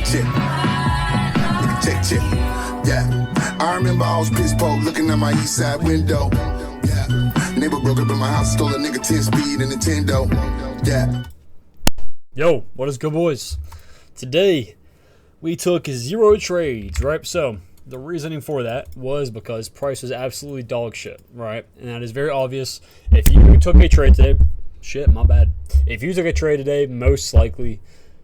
check. Nigga, check. Yeah. I remember I was piss poor looking at my east side window. Yeah. Neighbor broke up in my house, stole a nigga 10-speed and Nintendo. Yeah. Yo, what is good, boys? Today, we took 0 trades, right? So, the reasoning for that was because price was absolutely dog shit, right? And that is very obvious. If you took a trade today, shit, my bad. If you took a trade today, most likely,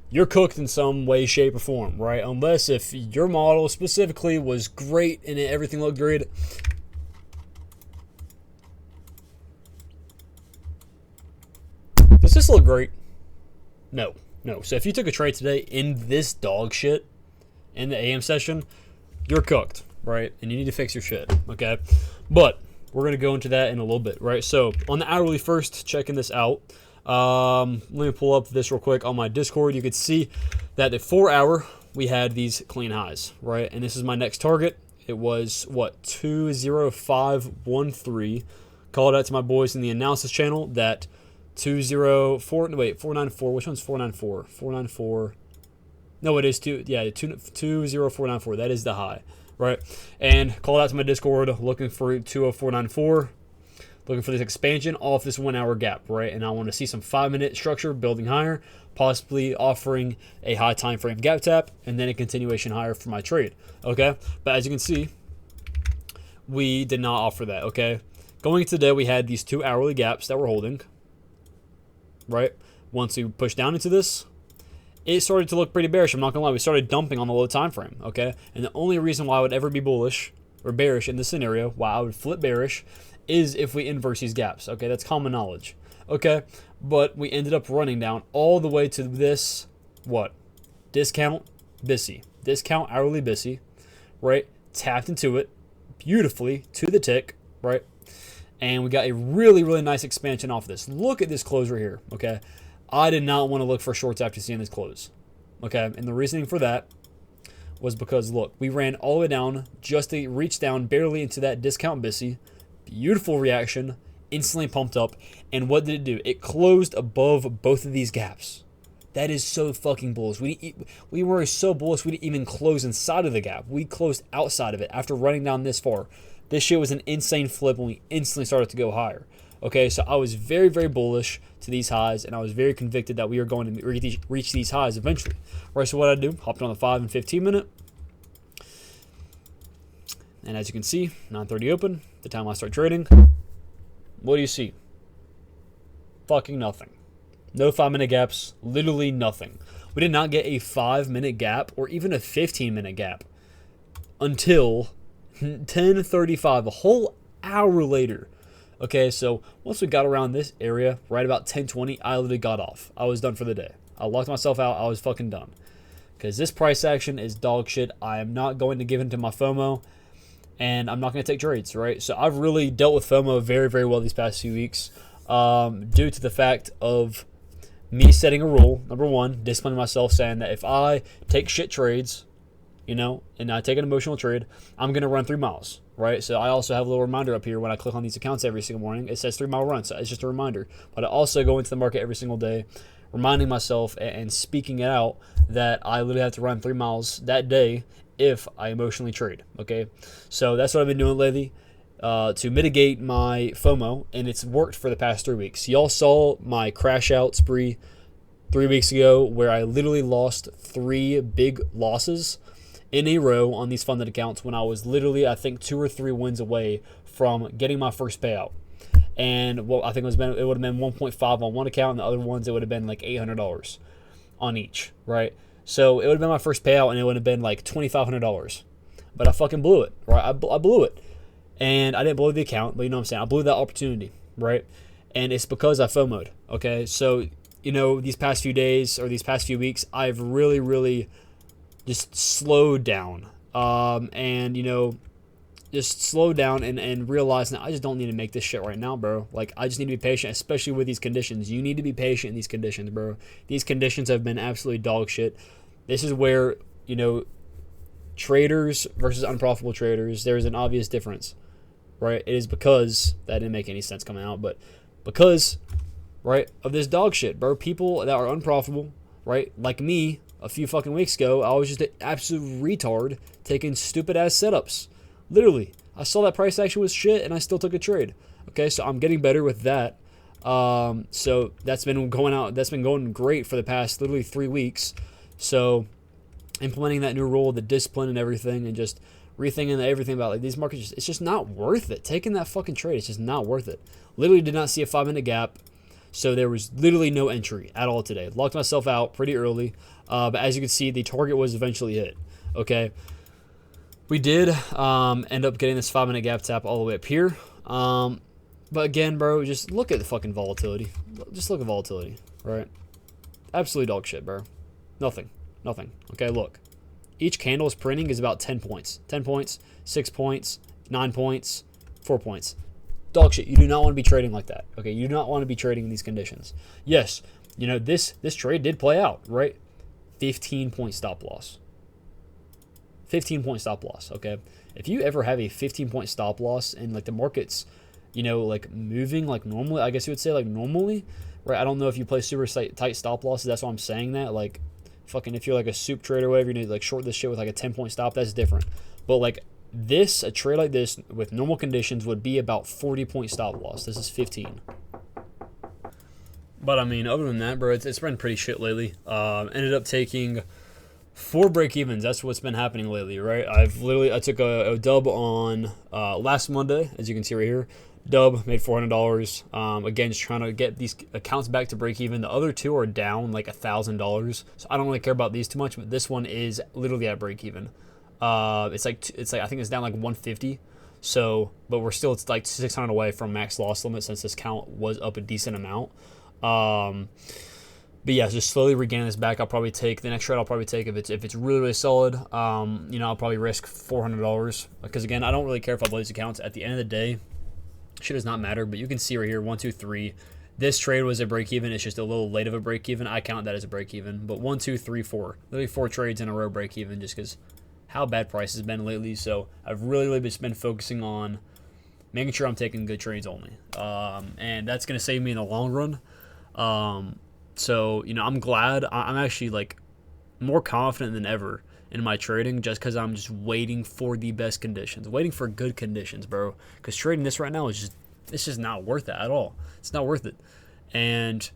you're cooked in some way, shape, or form, right? Unless if your model specifically was great and everything looked great. Does this look great? No. So if you took a trade today in this dog shit in the AM session, you're cooked, right? And you need to fix your shit, okay? But we're going to go into that in a little bit, right? So on the hourly first, checking this out. Let me pull up this real quick on my Discord. You could see that the 4 hour, we had these clean highs, right? And this is my next target. It was, 20513. Called out to my boys in the analysis channel that 494. Which one's 494? 494. No, it is 20494. That is the high, right? And called out to my Discord looking for 20494, looking for this expansion off this 1 hour gap, right? And I want to see some 5-minute structure building higher, possibly offering a high time frame gap tap, and then a continuation higher for my trade, okay? But as you can see, we did not offer that, okay? Going into today, we had these 2 hourly gaps that we're holding, right? Once we push down into this, it started to look pretty bearish. I'm not gonna lie, we started dumping on the low time frame, okay? And the only reason why I would ever be bullish or bearish in this scenario, why I would flip bearish, is if we inverse these gaps, okay? That's common knowledge, okay? But we ended up running down all the way to this, discount BISI, discount hourly BISI, right? Tapped into it beautifully to the tick, right? And we got a really, really nice expansion off of this. Look at this close right here, okay? I did not want to look for shorts after seeing this close, okay? And the reasoning for that was because, look, we ran all the way down just to reach down barely into that discount BISI. Beautiful reaction, instantly pumped up. And what did it do? It closed above both of these gaps. That is so fucking bullish. We were so bullish we didn't even close inside of the gap. We closed outside of it after running down this far. This shit was an insane flip when we instantly started to go higher. Okay, so I was very, very bullish to these highs, and I was very convicted that we were going to reach these highs eventually. All right, so what I do, hopped on the 5 and 15 minute. And as you can see, 9:30 open, the time I start trading. What do you see? Fucking nothing. No 5-minute gaps, literally nothing. We did not get a 5-minute gap or even a 15-minute gap until 10:35, a whole hour later. Okay, so once we got around this area, right about 10:20, I literally got off. I was done for the day. I locked myself out. I was fucking done. Because this price action is dog shit. I am not going to give in to my FOMO, and I'm not going to take trades, right? So I've really dealt with FOMO very, very well these past few weeks due to the fact of me setting a rule. Number one, disciplining myself, saying that if I take shit trades, and I take an emotional trade, I'm going to run 3 miles, right? So I also have a little reminder up here when I click on these accounts every single morning. It says 3-mile run, so it's just a reminder. But I also go into the market every single day, reminding myself and speaking it out that I literally have to run 3 miles that day if I emotionally trade, okay? So that's what I've been doing lately to mitigate my FOMO, and it's worked for the past 3 weeks. Y'all saw my crash out spree 3 weeks ago where I literally lost 3 big losses in a row on these funded accounts when I was literally, I think, 2 or 3 wins away from getting my first payout. And I think it would have been 1.5 on one account, and the other ones it would have been like $800 on each, right? So it would have been my first payout, and it would have been like $2,500. But I fucking blew it, right? I blew it. And I didn't blow the account, but you know what I'm saying? I blew that opportunity, right? And it's because I FOMO'd, okay? So, these past few days or these past few weeks, I've really, really just slowed down just slow down and realize that I just don't need to make this shit right now, bro. Like, I just need to be patient, especially with these conditions. You need to be patient in these conditions, bro. These conditions have been absolutely dog shit. This is where, traders versus unprofitable traders, there's an obvious difference, right? It is because, that didn't make any sense coming out, but because, right, of this dog shit, bro. People that are unprofitable, right, like me, a few fucking weeks ago, I was just an absolute retard taking stupid ass setups. Literally, I saw that price action was shit and I still took a trade. Okay, so I'm getting better with that. So that's been going great for the past literally 3 weeks. So implementing that new rule, the discipline and everything, and just rethinking everything about like these markets, it's just not worth it. Taking that fucking trade, it's just not worth it. Literally did not see a 5-minute gap, so there was literally no entry at all today. Locked myself out pretty early, but as you can see, the target was eventually hit. Okay, we did end up getting this 5-minute gap tap all the way up here. But again, bro, just look at the fucking volatility. Just look at volatility, right? Absolutely dog shit, bro. Nothing. Okay, look. Each candle's printing is about 10 points. 10 points, 6 points, 9 points, 4 points. Dog shit. You do not want to be trading like that. Okay, you do not want to be trading in these conditions. Yes, you know, this trade did play out, right? 15-point stop loss. 15-point stop loss, okay? If you ever have a 15-point stop loss and like the market's, you know, like moving like normally, I guess you would say like normally, right? I don't know if you play super tight stop losses. That's why I'm saying that. Like, fucking, if you're like a soup trader or whatever, you need to like short this shit with like a 10-point stop. That's different. But like this, a trade like this with normal conditions would be about 40-point stop loss. This is 15. But I mean, other than that, bro, it's been pretty shit lately. Ended up taking 4 break evens. That's what's been happening lately, right? I took a dub on last Monday, as you can see right here. Dub, made $400. Again, just trying to get these accounts back to break even. The other 2 are down like $1,000, so I don't really care about these too much. But this one is literally at break even. It's like I think it's down like 150. So, but it's like 600 away from max loss limit since this count was up a decent amount. But yeah, just slowly regaining this back. I'll probably take the next trade. I'll probably take if it's really really solid. You know, I'll probably risk $400 because again, I don't really care if I blow these accounts. At the end of the day, shit does not matter. But you can see right here, 1, 2, 3. This trade was a break even. It's just a little late of a break even. I count that as a break even. But 1, 2, 3, 4. Literally 4 trades in a row break even just because how bad price has been lately. So I've really just been focusing on making sure I'm taking good trades only, and that's gonna save me in the long run. So, you know, I'm glad. I'm actually like more confident than ever in my trading just because I'm just waiting for the best conditions, waiting for good conditions, bro. Because trading this right now it's just not worth it at all. It's not worth it. And,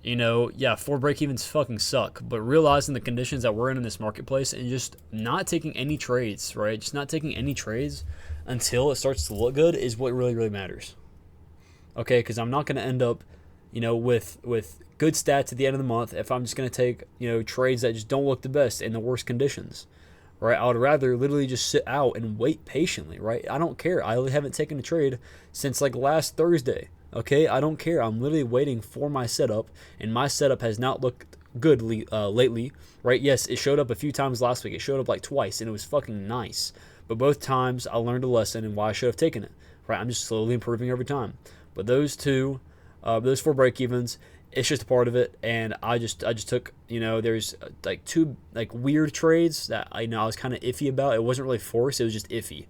you know, yeah, 4 break-evens fucking suck. But realizing the conditions that we're in this marketplace and just not taking any trades, right? Just not taking any trades until it starts to look good is what really matters. Okay, because I'm not going to end up, you know, with good stats at the end of the month if I'm just going to take, you know, trades that just don't look the best in the worst conditions, right? I would rather literally just sit out and wait patiently, right? I don't care. I haven't taken a trade since like last Thursday, okay? I don't care. I'm literally waiting for my setup, and my setup has not looked good lately, right? Yes, it showed up a few times last week. It showed up like twice, and it was fucking nice. But both times I learned a lesson and why I should have taken it, right? I'm just slowly improving every time. But those 4 break evens, it's just a part of it, and I just took, you know, there's like 2 like weird trades that I was kind of iffy about. It wasn't really forced, it was just iffy.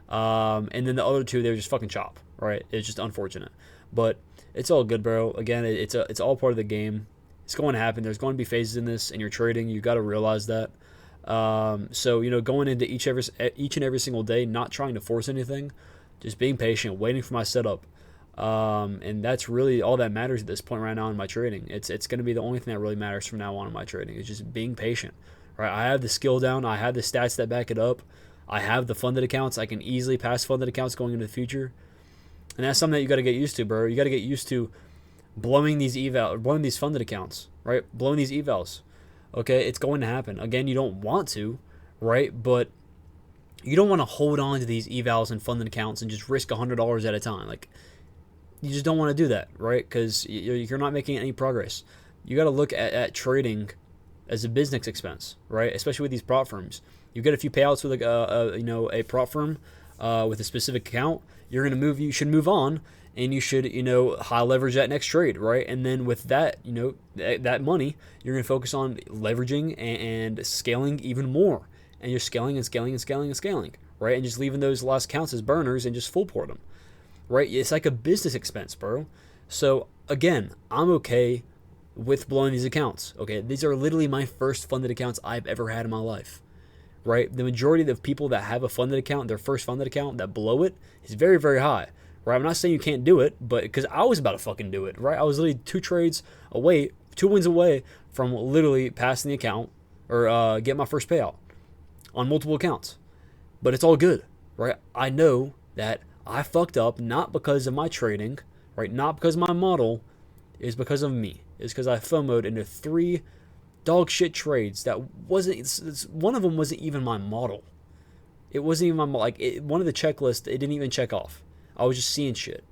And then the other 2, they were just fucking chop, right? It's just unfortunate, but it's all good, bro. Again, it's all part of the game. It's going to happen. There's going to be phases in this, and you're trading. You got to realize that. So, you know, going into each and every single day, not trying to force anything, just being patient, waiting for my setup. And that's really all that matters at this point right now in my trading. It's going to be the only thing that really matters from now on in my trading. It's just being patient, right? I have the skill down. I have the stats that back it up. I have the funded accounts. I can easily pass funded accounts going into the future. And that's something that you got to get used to, bro. You got to get used to blowing these funded accounts, right? Blowing these evals. Okay, it's going to happen. Again, you don't want to, right? But you don't want to hold on to these evals and funded accounts and just risk $100 at a time. Like, you just don't want to do that, right? Because you're not making any progress. You got to look at trading as a business expense, right? Especially with these prop firms. You get a few payouts with a prop firm with a specific account. You should move on, and you should, you know, high leverage that next trade, right? And then with that, you know, that money, you're going to focus on leveraging and scaling even more. And you're scaling, right? And just leaving those last accounts as burners and just full port them, right? It's like a business expense, bro. So again, I'm okay with blowing these accounts. Okay, these are literally my first funded accounts I've ever had in my life. Right? The majority of people that have a funded account, their first funded account, that blow it is very, very high. Right? I'm not saying you can't do it, but because I was about to fucking do it. Right? I was literally 2 wins away from literally passing the account or get my first payout on multiple accounts. But it's all good. Right? I know that I fucked up not because of my trading, right? Not because of my model, it's because of me. It's because I FOMO'd into 3 dog shit trades that one of them wasn't even my model. It wasn't even my, one of the checklists, it didn't even check off. I was just seeing shit.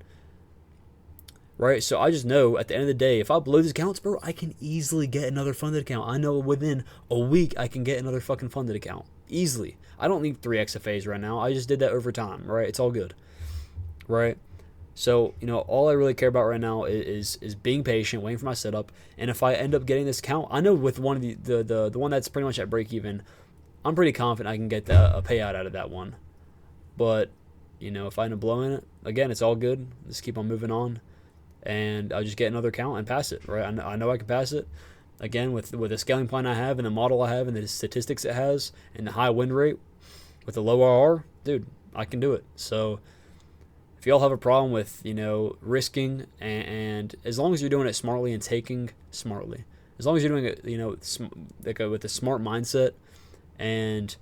Right? So I just know at the end of the day, if I blow these accounts, bro, I can easily get another funded account. I know within a week I can get another fucking funded account. Easily. I don't need 3 XFAs right now. I just did that over time, right? It's all good. Right? So, all I really care about right now is being patient, waiting for my setup. And if I end up getting this account, I know with one of the one that's pretty much at break even, I'm pretty confident I can get a payout out of that one. But, if I end up blowing it, again, it's all good. Just keep on moving on. And I'll just get another account and pass it, right? I know I can pass it. Again, with the scaling plan I have and the model I have and the statistics it has and the high win rate with the low RR, dude, I can do it. So if y'all have a problem with, risking and as long as you're doing it smartly and taking smartly, as long as you're doing it, with a smart mindset and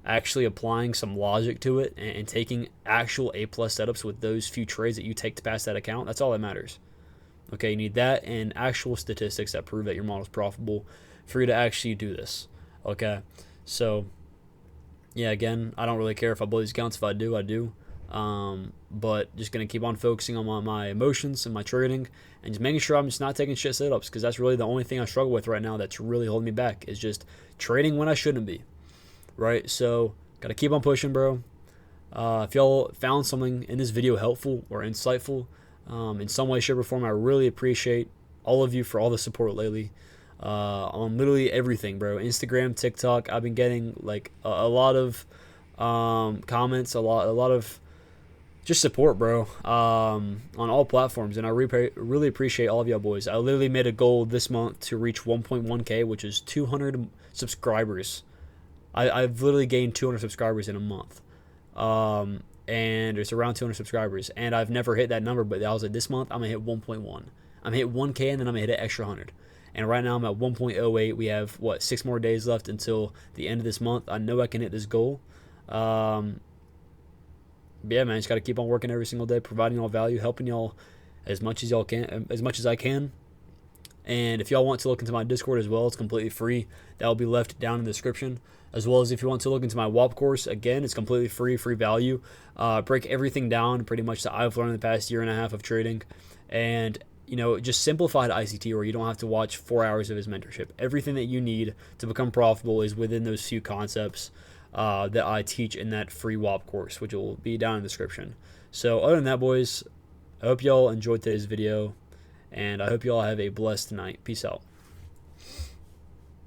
actually applying some logic to it and taking actual A+ setups with those few trades that you take to pass that account, that's all that matters. Okay, you need that and actual statistics that prove that your model is profitable for you to actually do this. Okay, so yeah, again, I don't really care if I blow these accounts. If I do, I do. But just going to keep on focusing on my emotions and my trading and just making sure I'm just not taking shit setups, because that's really the only thing I struggle with right now that's really holding me back is just trading when I shouldn't be. Right? So, got to keep on pushing, bro. If y'all found something in this video helpful or insightful in some way, shape, or form, I really appreciate all of you for all the support lately. On literally everything, bro. Instagram, TikTok, I've been getting a lot of comments, a lot of just support, bro, on all platforms, and I really appreciate all of y'all boys. I literally made a goal this month to reach 1.1k, which is 200 subscribers. I've literally gained 200 subscribers in a month, and it's around 200 subscribers, and I've never hit that number, but I was like, this month I'm gonna hit 1.1. I'm gonna hit 1k, and then I'm gonna hit an extra 100. And right now I'm at 1.08. We have 6 more days left until the end of this month. I know I can hit this goal. But yeah, man, just got to keep on working every single day, providing y'all value, helping y'all as much as y'all can, as much as I can. And if y'all want to look into my Discord as well, it's completely free. That will be left down in the description. As well as if you want to look into my WAP course, again, it's completely free value. Break everything down pretty much that I've learned in the past year and a half of trading. And, just simplified ICT where you don't have to watch 4 hours of his mentorship. Everything that you need to become profitable is within those few concepts that I teach in that free WAP course, which will be down in the description. So other than that, boys, I hope y'all enjoyed today's video, and I hope y'all have a blessed night. Peace out.